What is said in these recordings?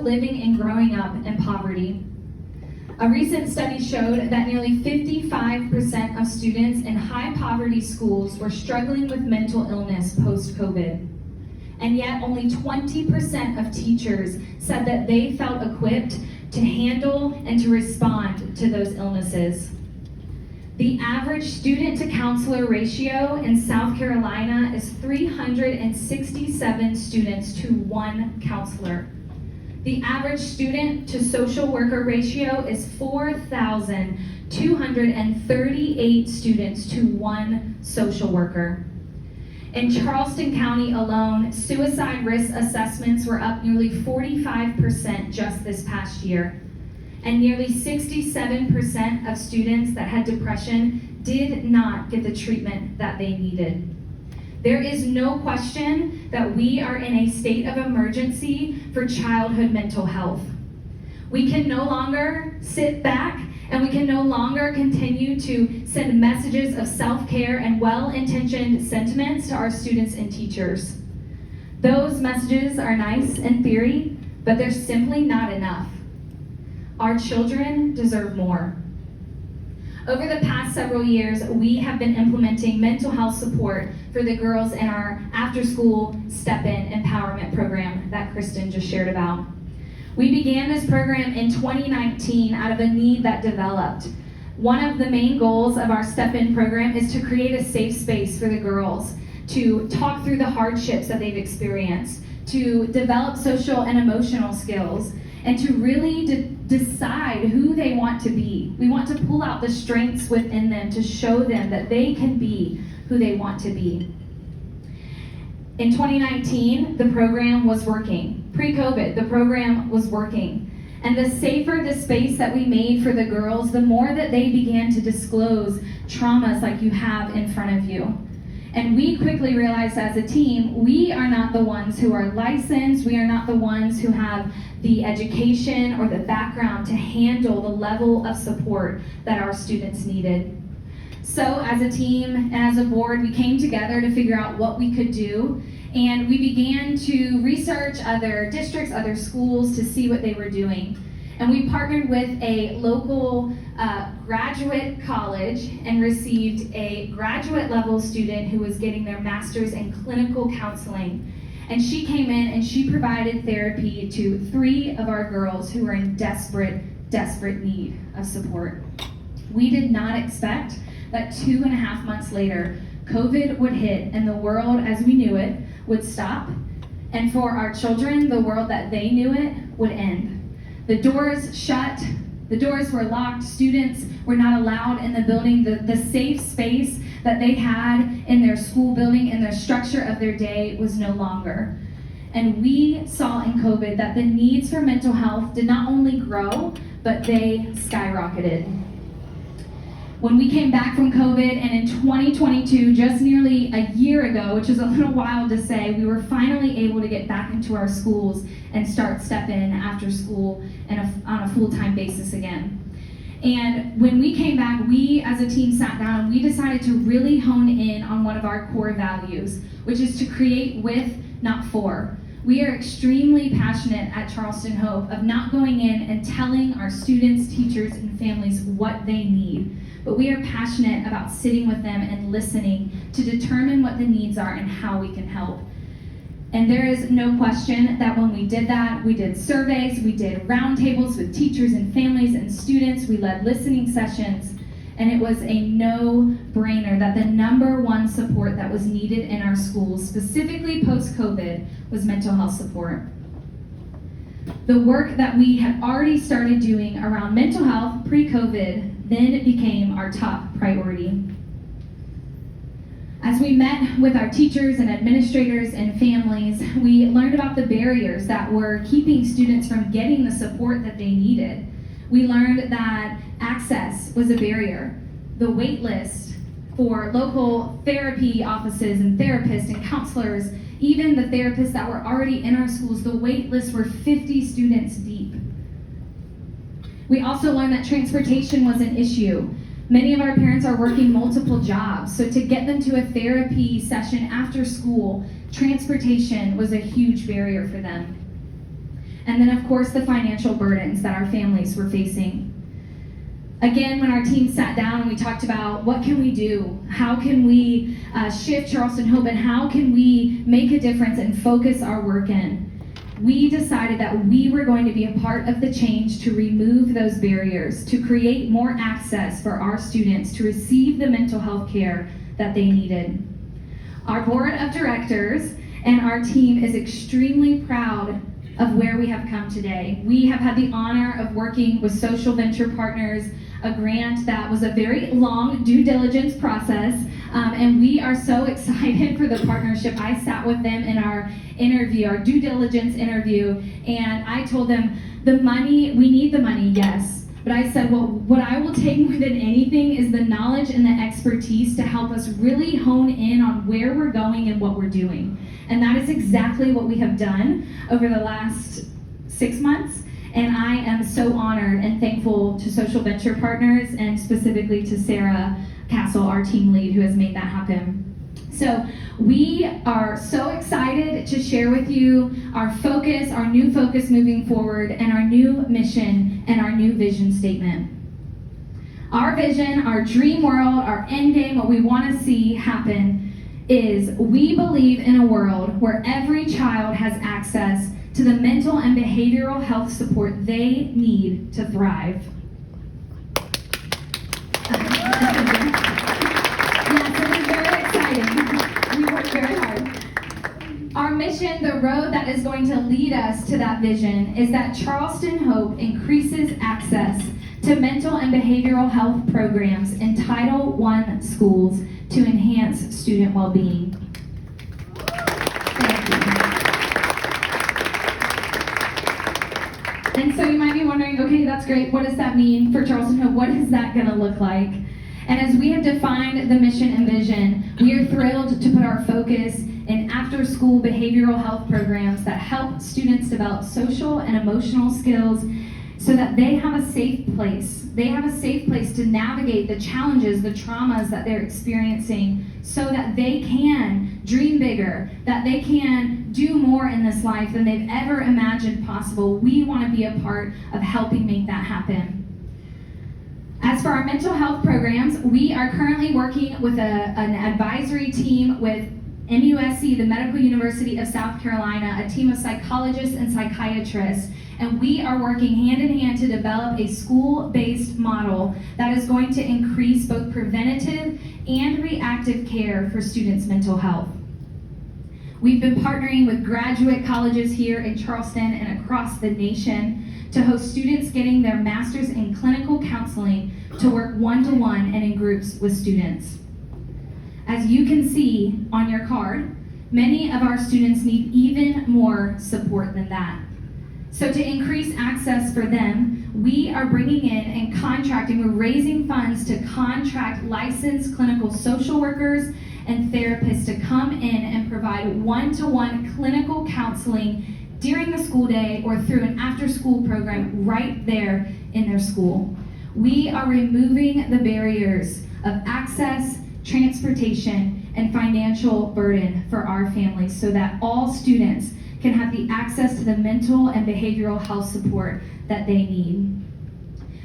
living and growing up in poverty. A recent study showed that nearly 55% of students in high poverty schools were struggling with mental illness post-COVID. And yet only 20% of teachers said that they felt equipped to handle and to respond to those illnesses. The average student-to-counselor ratio in South Carolina is 367 students to one counselor. The average student-to-social worker ratio is 4,238 students to one social worker. In Charleston County alone, suicide risk assessments were up nearly 45% just this past year. And nearly 67% of students that had depression did not get the treatment that they needed. There is no question that we are in a state of emergency for childhood mental health. We can no longer sit back and we can no longer continue to send messages of self-care and well-intentioned sentiments to our students and teachers. Those messages are nice in theory, but they're simply not enough. Our children deserve more. Over the past several years, we have been implementing mental health support for the girls in our after-school step-in empowerment program that Kristen just shared about. We began this program in 2019 out of a need that developed. One of the main goals of our step-in program is to create a safe space for the girls to talk through the hardships that they've experienced, to develop social and emotional skills, and to really decide who they want to be. We want to pull out the strengths within them to show them that they can be who they want to be. In 2019, the program was working. Pre-COVID, the program was working. And the safer the space that we made for the girls, the more that they began to disclose traumas like you have in front of you. And we quickly realized as a team, we are not the ones who are licensed, we are not the ones who have the education or the background to handle the level of support that our students needed. So as a team and as a board, we came together to figure out what we could do, and we began to research other districts, other schools to see what they were doing. And we partnered with a local graduate college and received a graduate level student who was getting their master's in clinical counseling. And she came in and she provided therapy to 3 of our girls who were in desperate need of support. We did not expect that 2.5 months later, COVID would hit and the world as we knew it would stop. And for our children, the world that they knew it would end. The doors shut, the doors were locked, students were not allowed in the building. The safe space that they had in their school building and their structure of their day was no longer. And we saw in COVID that the needs for mental health did not only grow, but they skyrocketed. When we came back from COVID, and in 2022, just nearly a year ago, which is a little wild to say, we were finally able to get back into our schools and start step-in after school and on a full-time basis again. And when we came back, we as a team sat down and we decided to really hone in on one of our core values, which is to create with, not for. We are extremely passionate at Charleston Hope of not going in and telling our students, teachers, and families what they need, but we are passionate about sitting with them and listening to determine what the needs are and how we can help. And there is no question that when we did that, we did surveys, we did roundtables with teachers and families and students, we led listening sessions, and it was a no-brainer that the number one support that was needed in our schools, specifically post-COVID, was mental health support. The work that we had already started doing around mental health pre-COVID then became our top priority. As we met with our teachers and administrators and families, we learned about the barriers that were keeping students from getting the support that they needed. We learned that access was a barrier. The wait list for local therapy offices and therapists and counselors, even the therapists that were already in our schools, the wait lists were 50 students deep. We also learned that transportation was an issue. Many of our parents are working multiple jobs, so to get them to a therapy session after school, transportation was a huge barrier for them. and then of course the financial burdens that our families were facing. Again, when our team sat down and we talked about what can we do, how can we shift Charleston Hope, and how can we make a difference and focus our work in, we decided that we were going to be a part of the change to remove those barriers, to create more access for our students to receive the mental health care that they needed. Our board of directors and our team is extremely proud of where we have come today. We have had the honor of working with Social Venture Partners, a grant that was a very long due diligence process, and we are so excited for the partnership. I sat with them in our interview, our due diligence interview, and I told them, the money, we need the money, yes. But I said, well, what I will take more than anything is the knowledge and the expertise to help us really hone in on where we're going and what we're doing. And that is exactly what we have done over the last 6 months. And I am so honored and thankful to Social Venture Partners, and specifically to Sarah Castle, our team lead, who has made that happen. So we are so excited to share with you our focus, our new focus moving forward, and our new mission and our new vision statement. Our vision, our dream world, our end game, what we want to see happen is we believe in a world where every child has access to the mental and behavioral health support they need to thrive. We work very hard. Our mission, the road that is going to lead us to that vision, is that Charleston Hope increases access to mental and behavioral health programs in Title I schools to enhance student well-being. Thank you. And so you might be wondering, okay, that's great. What does that mean for Charleston Hope? What is that going to look like? And as we have defined the mission and vision, we are thrilled to put our focus in after-school behavioral health programs that help students develop social and emotional skills so that they have a safe place. They have a safe place to navigate the challenges, the traumas that they're experiencing, so that they can dream bigger, that they can do more in this life than they've ever imagined possible. We want to be a part of helping make that happen. As for our mental health programs, we are currently working with an advisory team with MUSC, the Medical University of South Carolina, a team of psychologists and psychiatrists, and we are working hand in hand to develop a school-based model that is going to increase both preventative and reactive care for students' mental health. We've been partnering with graduate colleges here in Charleston and across the nation to host students getting their master's in clinical counseling to work one-to-one and in groups with students. As you can see on your card, many of our students need even more support than that. So to increase access for them, we are bringing in and contracting, we're raising funds to contract licensed clinical social workers and therapists to come in and provide one-to-one clinical counseling during the school day or through an after-school program right there in their school. We are removing the barriers of access, transportation, and financial burden for our families so that all students can have the access to the mental and behavioral health support that they need.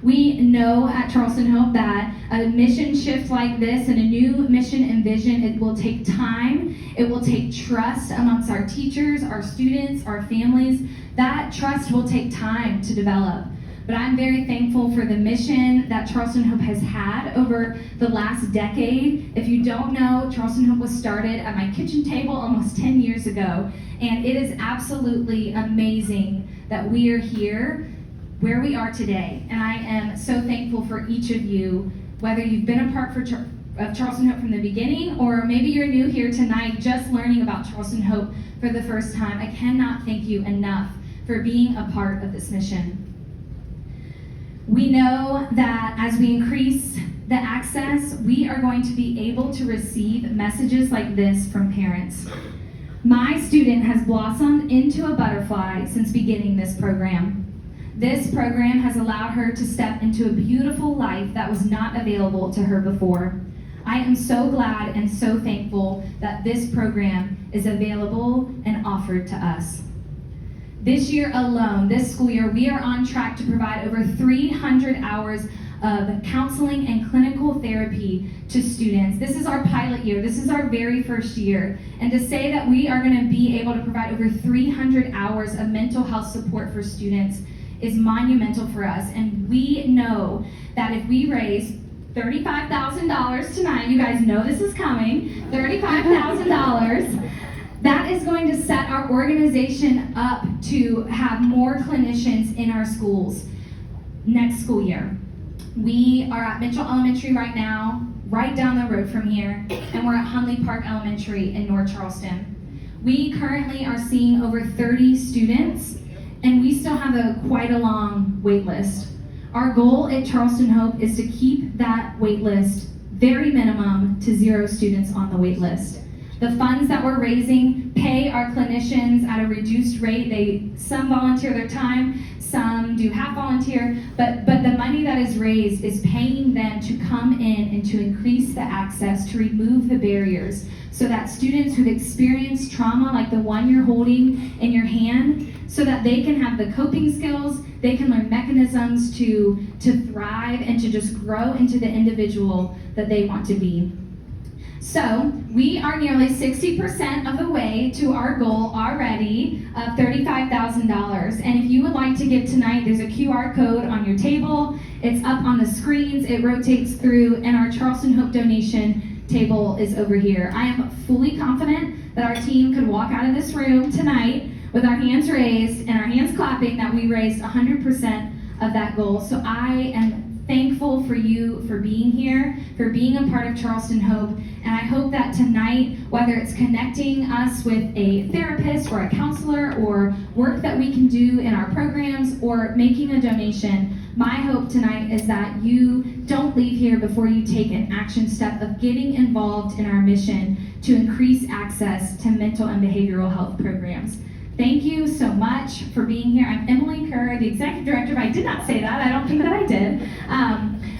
We know at Charleston Hope that a mission shift like this and a new mission and vision, it will take time, it will take trust amongst our teachers, our students, our families. That trust will take time to develop. But I'm very thankful for the mission that Charleston Hope has had over the last decade. If you don't know, Charleston Hope was started at my kitchen table almost 10 years ago. And it is absolutely amazing that we are here where we are today. And I am so thankful for each of you, whether you've been a part of Charleston Hope from the beginning, or maybe you're new here tonight just learning about Charleston Hope for the first time. I cannot thank you enough for being a part of this mission. We know that as we increase the access, we are going to be able to receive messages like this from parents. My student has blossomed into a butterfly since beginning this program. This program has allowed her to step into a beautiful life that was not available to her before. I am so glad and so thankful that this program is available and offered to us. This year alone, this school year, we are on track to provide over 300 hours of counseling and clinical therapy to students. This is our pilot year. This is our very first year. And to say that we are going to be able to provide over 300 hours of mental health support for students is monumental for us. And we know that if we raise $35,000 tonight, you guys know this is coming, $35,000, that is going to set our organization up to have more clinicians in our schools next school year. We are at Mitchell Elementary right now, right down the road from here, and we're at Hunley Park Elementary in North Charleston. We currently are seeing over 30 students, and we still have quite a long wait list. Our goal at Charleston Hope is to keep that wait list very minimum to 0 students on the wait list. The funds that we're raising pay our clinicians at a reduced rate. Some volunteer their time, some do half volunteer, but the money that is raised is paying them to come in and to increase the access, to remove the barriers, so that students who've experienced trauma like the one you're holding in your hand, so that they can have the coping skills, they can learn mechanisms to thrive and to just grow into the individual that they want to be. So we are nearly 60% of the way to our goal already of $35,000. And if you would like to give tonight, there's a QR code on your table. It's up on the screens. It rotates through, and our Charleston Hope donation table is over here. I am fully confident that our team could walk out of this room tonight with our hands raised and our hands clapping that we raised 100% of that goal. So I am thankful for you for being here, for being a part of Charleston Hope, and I hope that tonight, whether it's connecting us with a therapist or a counselor or work that we can do in our programs or making a donation, my hope tonight is that you don't leave here before you take an action step of getting involved in our mission to increase access to mental and behavioral health programs. Thank you so much for being here. I'm Emily Kerr, the Executive Director. If I did not say that, I don't think that I did.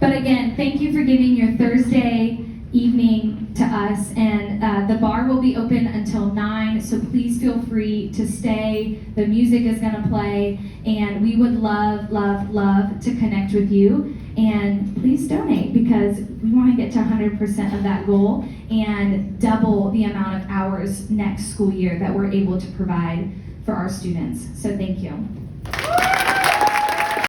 But again, thank you for giving your Thursday evening to us. And the bar will be open until 9, so please feel free to stay. The music is going to play, and we would love, love, love to connect with you. And please donate, because we want to get to 100% of that goal and double the amount of hours next school year that we're able to provide for our students. So thank you.